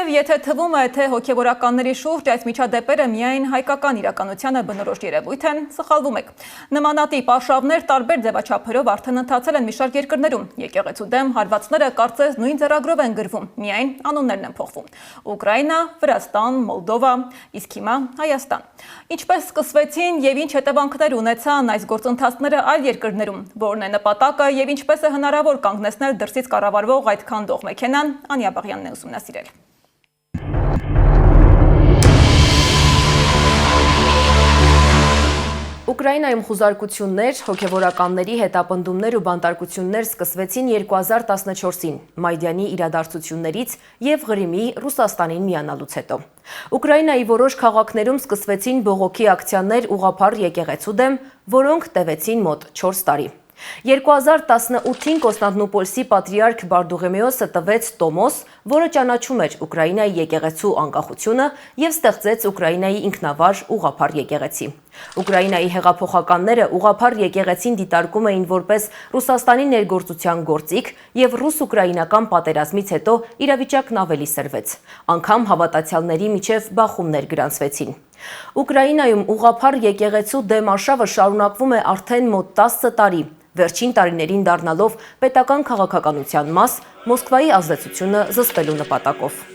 Եվ եթե թվում է, թե հոգևորականների շուրջ այս միջադեպերը միայն հայկական իրականությանը բնորոշ երևույթ են, սխալվում եք։ Նմանատիպ արշավներ տարբեր ձևաչափերով արդեն ընթացել են մի շարք երկրներում։ Եկեղեցու դեմ հարվածները կարծես նույն ձեռագրով են գրվում, միայն անուններն են փոխվում։ Ուկրաինա, Վրաստան, Մոլդովա, իսկ հիմա Հայաստան։ Ինչպես սկսվեցին եւ ինչ հետևանքներ ունեցան այս գործընթացները այլ երկրներում, որն է նպատակը եւ ինչպես է հնարավոր կանգնեցնել դրսից կառավարվող այդքան դող մեքենան, Անիա Բաղյանն է ուսումնասիրել։ Ուկրաինայում խուզարկություններ, հոգևորականների հետապնդումներ ու բանտարկություններ սկսվեցին 2014-ին, Մայդանի իրադարձություններից և Ղրիմի Ռուսաստանին միանալուց հետո։ Ուկրաինայի որոշ քաղաքներում սկսվեցին բողոքի ակցիաներ ուղղափառ եկեղեցու դեմ, որոնք տևեցին մոտ 4 տարի։ 2018-ին Կոստանդնուպոլսի պատրիարք Բարդուղեմեոսը տվեց տոմոս, որը ճանաչում էր Ուկրաինայի եկեղեցու անկախությունը և ստեղծեց Ուկրաինայի ինքնավար ուղղափառ եկեղեցի։ Ուկրաինայի հեղափոխականները ուղղափառ եկեղեցին դիտարկում էին որպես Ռուսաստանի ներգործության գործիք և ռուս-ուկրաինական պատերազմից հետո իրավիճակն ավելի սրվեց։ Անգամ հավատացյալների միջև բախումներ գրանցվեցին։ Ուկրաինայում ուղղափառ եկեղեցու դեմ արշավը շարունակվում է արդեն մոտ 10 տարի, վերջին տարիներին դառնալով պետական քաղաքականության մաս Մոսկվայի ազդեցությունը զսպելու նպատակով։